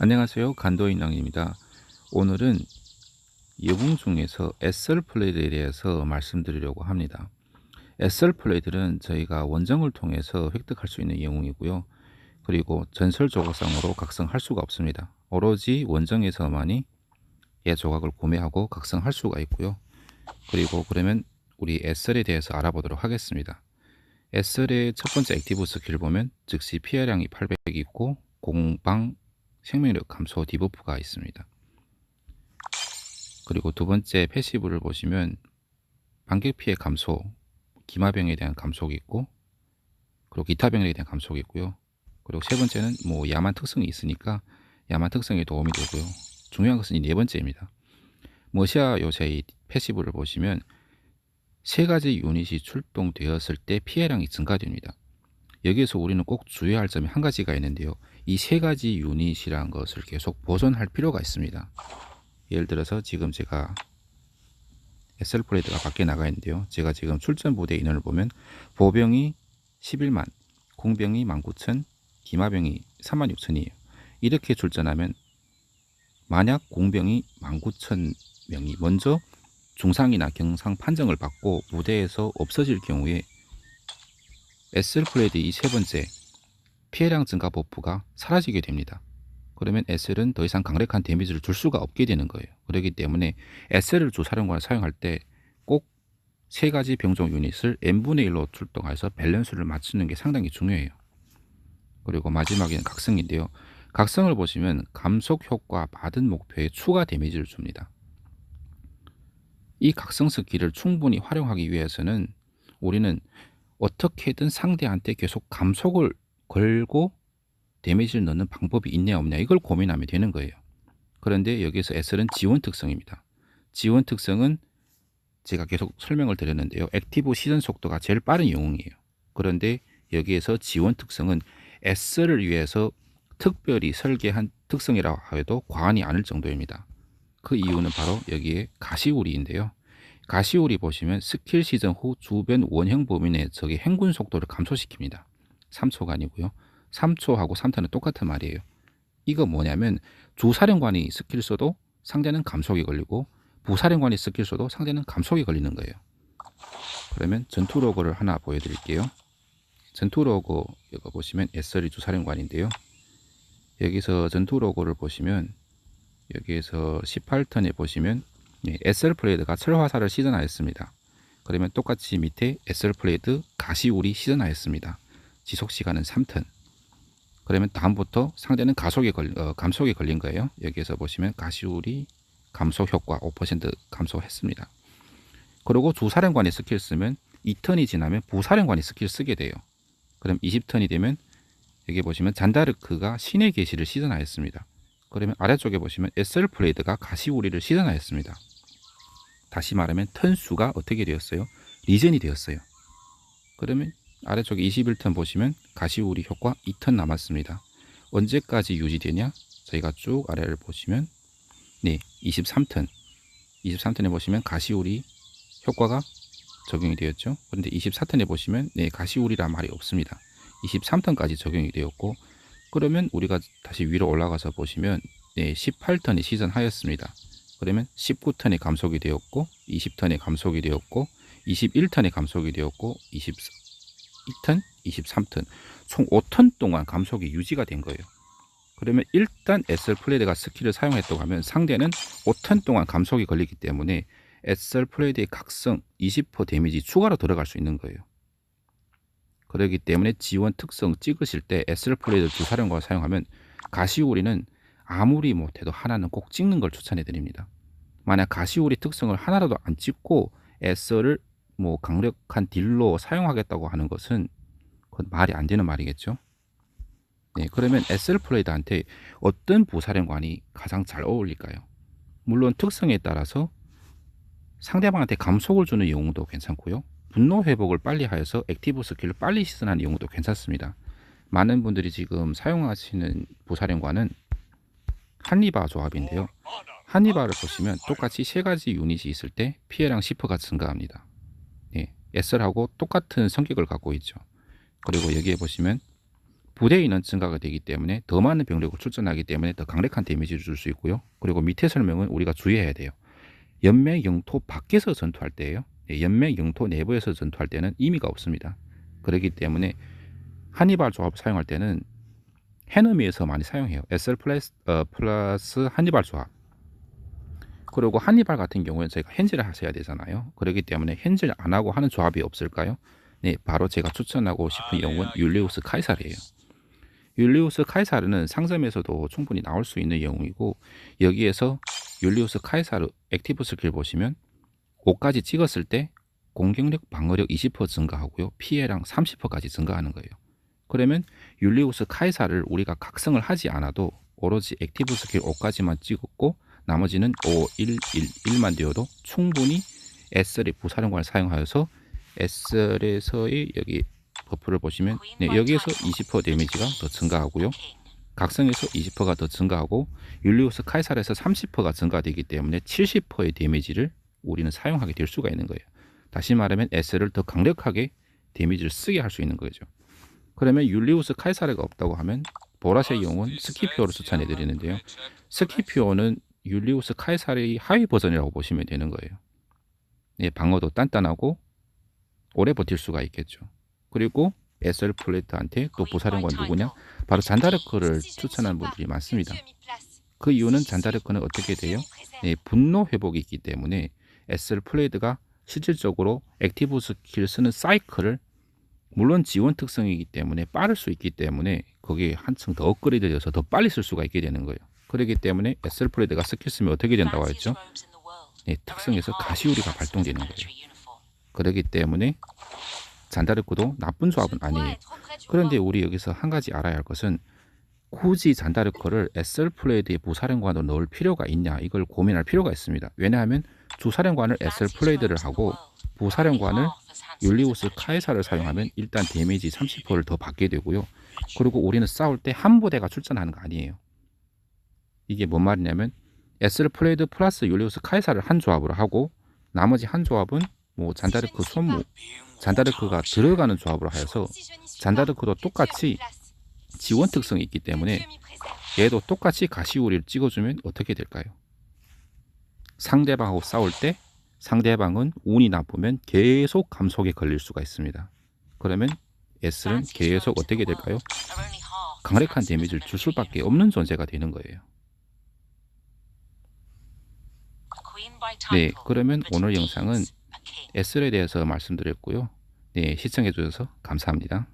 안녕하세요. 간도인왕입니다. 오늘은 영웅 중에서 SR 플레이드에 대해서 말씀드리려고 합니다. SR 플레이드는 저희가 원정을 통해서 획득할 수 있는 영웅이고요. 그리고 전설 조각상으로 각성할 수가 없습니다. 오로지 원정에서만이 이 조각을 구매하고 각성할 수가 있고요. 그리고 그러면 우리 SR에 대해서 알아보도록 하겠습니다. SR의 첫 번째 액티브 스킬을 보면 즉시 피해량이 800 있고 공방 생명력 감소 디버프가 있습니다. 그리고 두 번째 패시브를 보시면 반격 피해 감소, 기마병에 대한 감속이 있고, 그리고 기타 병력에 대한 감속이 있고요. 그리고 세 번째는 야만 특성이 있으니까 야만 특성에 도움이 되고요. 중요한 것은 이 네 번째입니다. 머시아 요새의 패시브를 보시면 세 가지 유닛이 출동되었을 때 피해량이 증가됩니다. 여기에서 우리는 꼭 주의해야 할 점이 한 가지가 있는데요. 이 세 가지 유닛이라는 것을 계속 보존할 필요가 있습니다. 예를 들어서 지금 제가 SR 플레이드가 밖에 나가 있는데요. 제가 지금 출전 부대 인원을 보면 보병이 11만, 공병이 19,000, 기마병이 36,000이에요. 이렇게 출전하면 만약 공병이 19,000명이 먼저 중상이나 경상 판정을 받고 무대에서 없어질 경우에 SR 플레이드 이 세 번째 피해량 증가 버프가 사라지게 됩니다. 그러면 SL은 더 이상 강력한 데미지를 줄 수가 없게 되는 거예요. 그렇기 때문에 SL을 주사령관을 사용할 때 꼭 세 가지 병종 유닛을 n분의 1로 출동해서 밸런스를 맞추는 게 상당히 중요해요. 그리고 마지막에는 각성인데요. 각성을 보시면 감속 효과 받은 목표에 추가 데미지를 줍니다. 이 각성 스킬을 충분히 활용하기 위해서는 우리는 어떻게든 상대한테 계속 감속을 걸고 데미지를 넣는 방법이 있냐 없냐 이걸 고민하면 되는 거예요. 그런데 여기서 SL은 지원 특성입니다. 지원 특성은 제가 계속 설명을 드렸는데요. 액티브 시전 속도가 제일 빠른 영웅이에요. 그런데 여기에서 지원 특성은 SL을 위해서 특별히 설계한 특성이라고 해도 과언이 아닐 정도입니다. 그 이유는 바로 여기에 가시우리인데요. 가시우리 보시면 스킬 시전 후 주변 원형 범위 내 적의 행군 속도를 감소시킵니다. 3초가 아니고요. 3초하고 3턴은 똑같은 말이에요. 이거 뭐냐면 주사령관이 스킬 써도 상대는 감속이 걸리고 부사령관이 스킬 써도 상대는 감속이 걸리는 거예요. 그러면 전투 로고를 하나 보여드릴게요. 전투 로고 이거 보시면 SR이 주사령관인데요. 여기서 전투 로고를 보시면 여기에서 18턴에 보시면 SR 플레이드가 철화사를 시전하였습니다. 그러면 똑같이 밑에 SR 플레이드 가시우리 시전하였습니다. 지속 시간은 3턴. 그러면 다음부터 상대는 감속에 걸린 거예요. 여기에서 보시면 가시우리 감속 효과 5% 감소했습니다. 그리고 주사령관이 스킬 쓰면 2턴이 지나면 부사령관이 스킬 쓰게 돼요. 그럼 20턴이 되면 여기 보시면 잔다르크가 신의 계시를 시전하였습니다. 그러면 아래쪽에 보시면 SR 플레이드가 가시우리를 시전하였습니다. 다시 말하면 턴 수가 어떻게 되었어요? 리젠이 되었어요. 그러면 아래쪽에 21턴 보시면 가시우리 효과 2턴 남았습니다. 언제까지 유지되냐? 저희가 쭉 아래를 보시면 23턴 23턴에 보시면 가시우리 효과가 적용이 되었죠. 그런데 24턴에 보시면 가시우리란 말이 없습니다. 23턴까지 적용이 되었고, 그러면 우리가 다시 위로 올라가서 보시면 18턴이 시전하였습니다. 그러면 19턴에 감속이 되었고, 20턴에 감속이 되었고, 21턴에 감속이 되었고, 22턴, 23턴 총 5턴 동안 감속이 유지가 된 거예요. 그러면 일단 SR 플레이드가 스킬을 사용했다고 하면 상대는 5턴 동안 감속이 걸리기 때문에 SR 플레이드의 각성 20% 데미지 추가로 들어갈 수 있는 거예요. 그렇기 때문에 지원 특성 찍으실 때 SR 플레이드 주사령관을 사용하면 가시우리는 아무리 못해도 하나는 꼭 찍는 걸 추천해 드립니다. 만약 가시우리 특성을 하나라도 안 찍고 SR을 강력한 딜로 사용하겠다고 하는 것은 그건 말이 안 되는 말이겠죠. 그러면 SR 플레이드한테 어떤 부사령관이 가장 잘 어울릴까요? 물론 특성에 따라서 상대방한테 감속을 주는 영웅도 괜찮고요. 분노 회복을 빨리 하여서 액티브 스킬을 빨리 시전하는 영웅도 괜찮습니다. 많은 분들이 지금 사용하시는 부사령관은 한니바 조합인데요. 한니바를 보시면 똑같이 세 가지 유닛이 있을 때 피해량 10%가 증가합니다. SR하고 똑같은 성격을 갖고 있죠. 그리고 여기에 보시면 부대 인원 증가가 되기 때문에 더 많은 병력을 출전하기 때문에 더 강력한 데미지를 줄 수 있고요. 그리고 밑에 설명은 우리가 주의해야 돼요. 연맹 영토 밖에서 전투할 때예요. 연맹 영토 내부에서 전투할 때는 의미가 없습니다. 그렇기 때문에 하니발 조합을 사용할 때는 해넘이에서 많이 사용해요. SR 플러스 하니발 조합. 그리고 하니발 같은 경우에는 저희가 현질을 하셔야 되잖아요. 그렇기 때문에 현질 안 하고 하는 조합이 없을까요? 네, 바로 제가 추천하고 싶은 영웅은 율리우스 카이사르예요. 율리우스 카이사르는 상점에서도 충분히 나올 수 있는 영웅이고, 여기에서 율리우스 카이사르 액티브 스킬 보시면 5까지 찍었을 때 공격력, 방어력 20% 증가하고요. 피해량 30%까지 증가하는 거예요. 그러면 율리우스 카이사를 우리가 각성을 하지 않아도 오로지 액티브 스킬 5까지만 찍었고 나머지는 5, 1, 1, 1만 되어도 충분히 SL의 부사령관을 사용하여서 SL에서의 여기 버프를 보시면 여기에서 20% 데미지가 더 증가하고요. 각성에서 20%가 더 증가하고 율리우스 카이사르에서 30%가 증가되기 때문에 70%의 데미지를 우리는 사용하게 될 수가 있는 거예요. 다시 말하면 SL을 더 강력하게 데미지를 쓰게 할 수 있는 거죠. 그러면 율리우스 카이사르가 없다고 하면 보라색 영웅은 스키피오를 추천해 드리는데요. 스키피오는 율리우스 카이사르의 하위 버전이라고 보시면 되는 거예요. 예, 방어도 단단하고 오래 버틸 수가 있겠죠. 그리고 SL 플레이트한테 또 부사령관 누구냐? 바로 잔다르크를 추천하는 분들이 많습니다. 그 이유는 잔다르크는 어떻게 돼요? 예, 분노 회복이 있기 때문에 SL 플레이드가 실질적으로 액티브 스킬 쓰는 사이클을 물론 지원 특성이기 때문에 빠를 수 있기 때문에 거기에 한층 더 업그레이드 되어서 더 빨리 쓸 수가 있게 되는 거예요. 그렇기 때문에 SL 플레이드가 스킬 쓰면 어떻게 된다고 했죠? 네, 특성에서 가시우리가 발동되는 거예요. 그렇기 때문에 잔다르크도 나쁜 조합은 아니에요. 그런데 우리 여기서 한 가지 알아야 할 것은 굳이 잔다르크를 SL 플레이드의 부사령관으로 넣을 필요가 있냐, 이걸 고민할 필요가 있습니다. 왜냐하면 주사령관을 SL 플레이드를 하고 부사령관을 율리우스 카이사를 사용하면 일단 데미지 30%를 더 받게 되고요. 그리고 우리는 싸울 때 한 부대가 출전하는 거 아니에요. 이게 뭔 말이냐면 SL 플레이드 플러스 율리우스 카이사를 한 조합으로 하고 나머지 한 조합은 뭐 잔다르크 손무, 잔다르크가 들어가는 조합으로 하여서 잔다르크도 똑같이 지원 특성이 있기 때문에 얘도 똑같이 가시우리를 찍어주면 어떻게 될까요? 상대방하고 싸울 때 상대방은 운이 나쁘면 계속 감속에 걸릴 수가 있습니다. 그러면 S는 계속 어떻게 될까요? 강력한 데미지를 줄 수밖에 없는 존재가 되는 거예요. 네, 그러면 오늘 영상은 S에 대해서 말씀드렸고요. 네, 시청해 주셔서 감사합니다.